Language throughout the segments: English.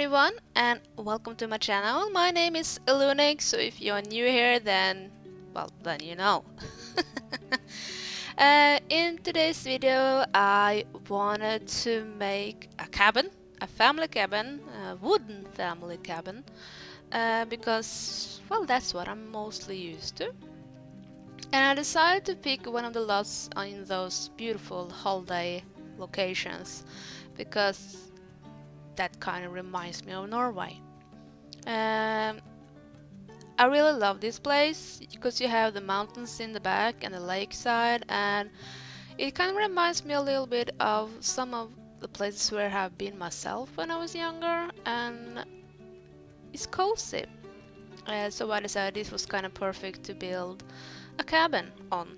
everyone and welcome to my channel. My name is Elunic, so if you're new here then, well, then you know. In today's video I wanted to make a cabin, a family cabin, a wooden family cabin, because, well, that's what I'm mostly used to. And I decided to pick one of the lots in those beautiful holiday locations because that kind of reminds me of Norway. I really love this place because you have the mountains in the back and the lakeside, and it kind of reminds me a little bit of some of the places where I have been myself when I was younger, and it's cozy. So I decided this was kind of perfect to build a cabin on.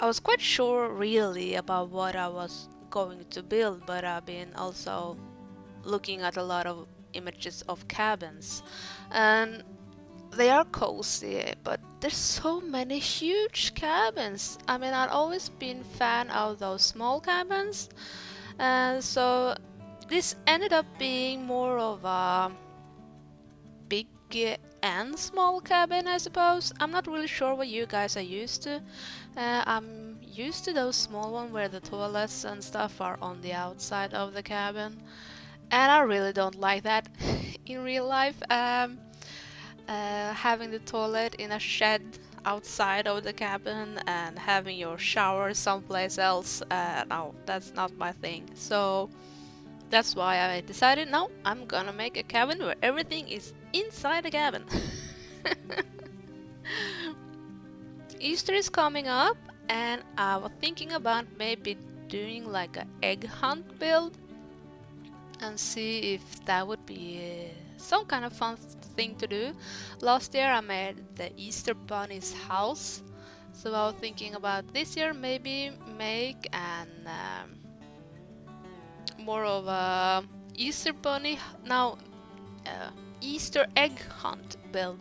I was quite sure really about what I was going to build, but I've been also looking at a lot of images of cabins, and they are cozy, but there's so many huge cabins. I mean, I've always been fan of those small cabins, and so this ended up being more of a big and small cabin, I suppose. I'm not really sure what you guys are used to. I'm used to those small ones where the toilets and stuff are on the outside of the cabin, and I really don't like that in real life. Having the toilet in a shed outside of the cabin and having your shower someplace else, no, that's not my thing. So that's why I decided, no, I'm gonna make a cabin where everything is inside the cabin. Easter is coming up, and I was thinking about maybe doing like an egg hunt build and see if that would be some kind of fun thing to do. Last year I made the Easter Bunny's house, so I was thinking about this year maybe make an more of a Easter bunny, Easter egg hunt build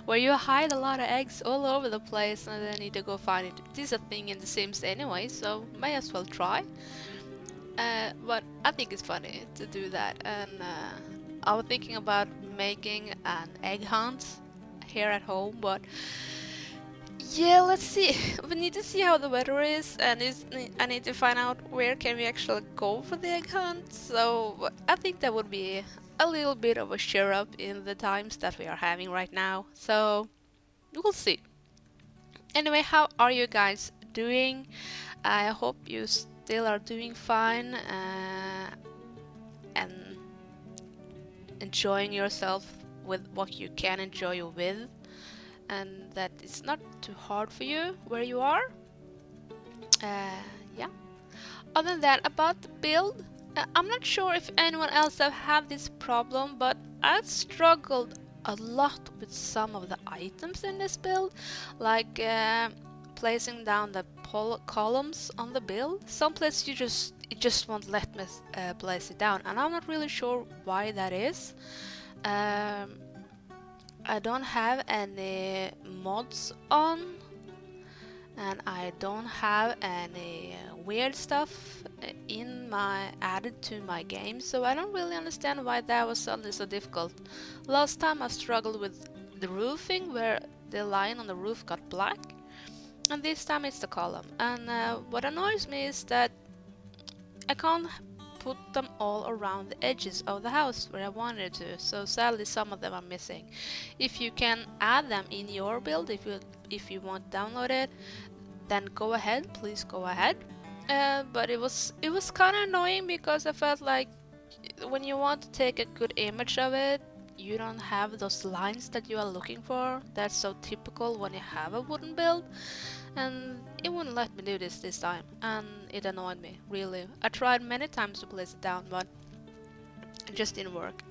where you hide a lot of eggs all over the place and then need to go find it. This is a thing in The Sims anyway, so may as well try. But I think it's funny to do that, and I was thinking about making an egg hunt here at home, but yeah, let's see. We need to see how the weather is, and I need to find out where can we actually go for the egg hunt. So I think that would be a little bit of a cheer up in the times that we are having right now. So we'll see. Anyway, how are you guys doing? I hope you still are doing fine and enjoying yourself with what you can enjoy with, and that it's not too hard for you where you are. Yeah. Other than that, about the build, I'm not sure if anyone else have had this problem, but I've struggled a lot with some of the items in this build, like placing down the columns on the build. Some places it just won't let me place it down, and I'm not really sure why that is. I don't have any mods on, and I don't have any weird stuff added to my game, so I don't really understand why that was suddenly so difficult. Last time I struggled with the roofing, where the line on the roof got black, and this time it's the column. And what annoys me is that I can't put them all around the edges of the house where I wanted to, so sadly some of them are missing. If you can add them in your build, if you want to download it, then go ahead, please go ahead. But it was kind of annoying because I felt like when you want to take a good image of it, you don't have those lines that you are looking for. That's so typical when you have a wooden build, and it wouldn't let me do this time, and it annoyed me, really. I tried many times to place it down, but it just didn't work.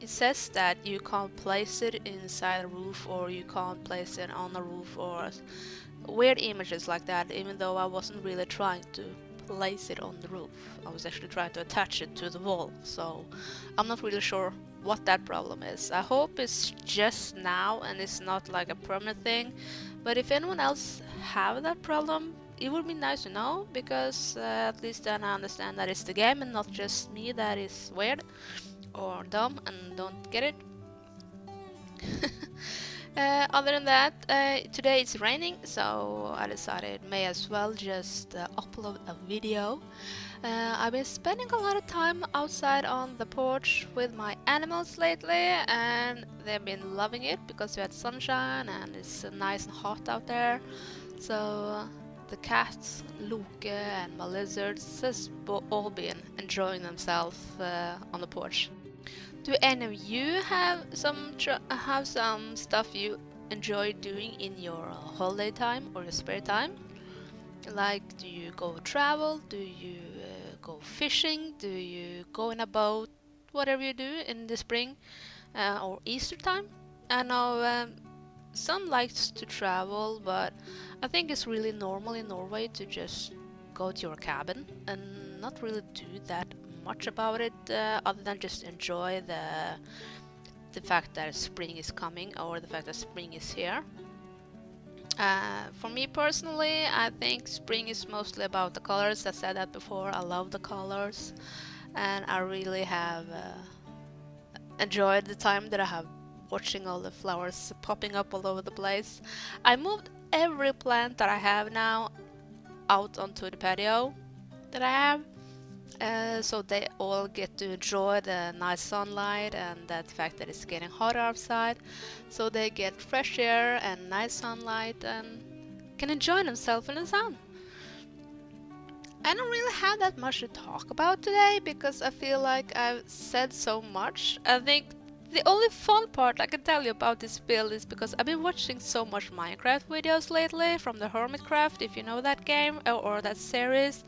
It says that you can't place it inside a roof, or you can't place it on a roof, or weird images like that, even though I wasn't really trying to place it on the roof. I was actually trying to attach it to the wall, so I'm not really sure what that problem is. I hope it's just now and it's not like a permanent thing, but if anyone else have that problem, it would be nice to know, because at least then I understand that it's the game and not just me that is weird or dumb and don't get it. Other than that, today it's raining, so I decided may as well just upload a video. I've been spending a lot of time outside on the porch with my animals lately, and they've been loving it because we had sunshine and it's nice and hot out there. So the cats, Loke and my lizards, has all been enjoying themselves on the porch. Do any of you have some stuff you enjoy doing in your holiday time or your spare time? Like, do you go travel? Do you go fishing? Do you go in a boat? Whatever you do in the spring or Easter time? I know some likes to travel, but I think it's really normal in Norway to just go to your cabin and not really do that much about it, other than just enjoy the fact that spring is coming, or the fact that spring is here. For me personally, I think spring is mostly about the colors. I said that before. I love the colors, and I really have enjoyed the time that I have watching all the flowers popping up all over the place. I moved every plant that I have now out onto the patio that I have. So they all get to enjoy the nice sunlight and that fact that it's getting hotter outside. So they get fresh air and nice sunlight and can enjoy themselves in the sun. I don't really have that much to talk about today because I feel like I've said so much. I think the only fun part I can tell you about this build is because I've been watching so much Minecraft videos lately from the Hermitcraft, if you know that game or that series,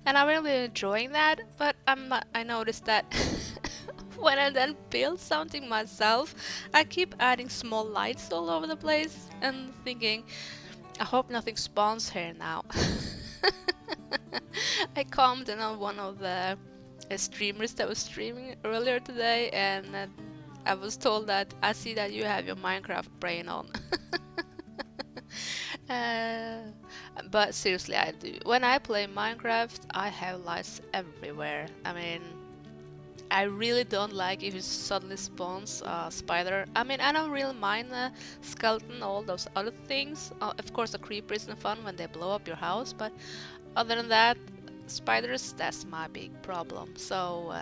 and I'm really enjoying that. But I noticed that when I then build something myself, I keep adding small lights all over the place and thinking, I hope nothing spawns here now. I commented on one of the streamers that was streaming earlier today, and I was told that I see that you have your Minecraft brain on. But seriously, I do. When I play Minecraft, I have lights everywhere. I mean, I really don't like if it suddenly spawns a spider. I mean, I don't really mind a skeleton, all those other things. Of course, a creeper isn't fun when they blow up your house, but other than that, spiders, that's my big problem. So,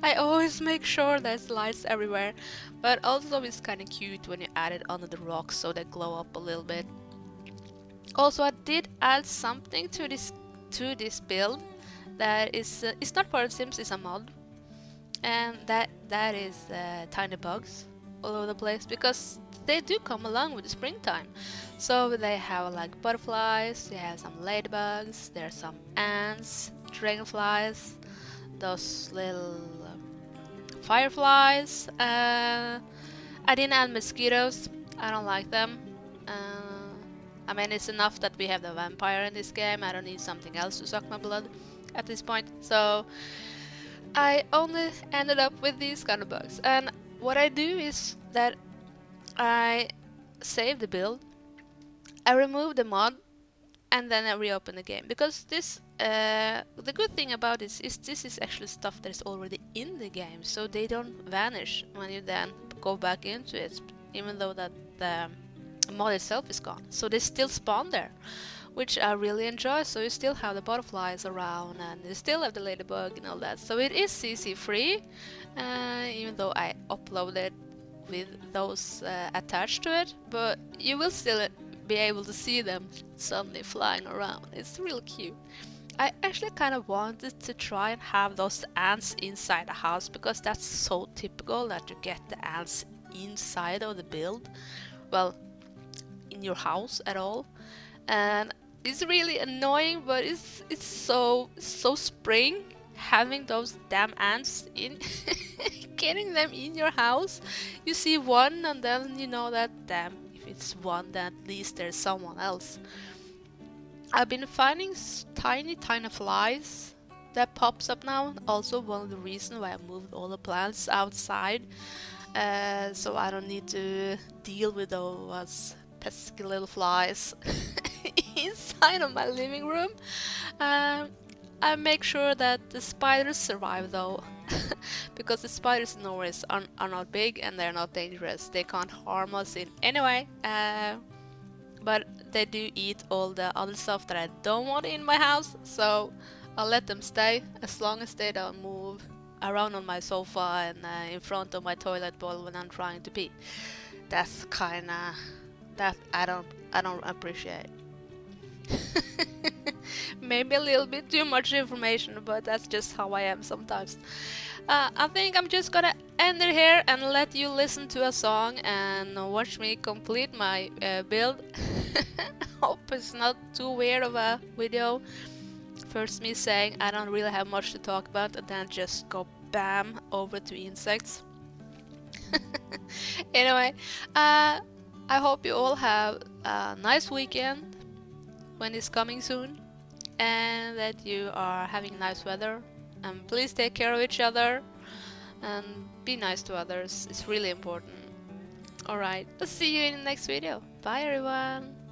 I always make sure there's lights everywhere, but also it's kind of cute when you add it under the rocks so they glow up a little bit. Also, I did add something to this build that is it's not part of Sims, it's a mod, and that is tiny bugs all over the place because they do come along with the springtime. So they have like butterflies, they have some ladybugs, there's some ants, dragonflies, those little fireflies. I didn't add mosquitoes. I don't like them. I mean, it's enough that we have the vampire in this game. I don't need something else to suck my blood at this point. So I only ended up with these kind of bugs. And what I do is that I save the build, I remove the mod, and then I reopen the game, because this the good thing about this is actually stuff that is already in the game, so they don't vanish when you then go back into it, even though that the mod itself is gone. So they still spawn there, which I really enjoy. So you still have the butterflies around and you still have the ladybug and all that. So it is CC free, even though I uploaded with those attached to it, but you will still be able to see them suddenly flying around. It's really cute. I actually kind of wanted to try and have those ants inside the house, because that's so typical that you get the ants inside of the build, well, in your house at all. And it's really annoying, but it's so spring having those damn ants in getting them in your house. You see one and then you know that, damn, if it's one, then at least there's someone else. I've been finding tiny flies that pops up now. Also one of the reasons why I moved all the plants outside, so I don't need to deal with those pesky little flies inside of my living room. I make sure that the spiders survive though, because the spiders in Norway are not big and they're not dangerous. They can't harm us in any way, but they do eat all the other stuff that I don't want in my house, so I'll let them stay as long as they don't move around on my sofa and in front of my toilet bowl when I'm trying to pee. That's kinda that I don't appreciate. Maybe a little bit too much information, but that's just how I am sometimes. I think I'm just gonna end it here and let you listen to a song and watch me complete my build. Hope it's not too weird of a video. First me saying I don't really have much to talk about and then just go bam over to insects. Anyway, I hope you all have a nice weekend when it's coming soon, and that you are having nice weather. And please take care of each other and be nice to others. It's really important. Alright, I'll see you in the next video. Bye everyone!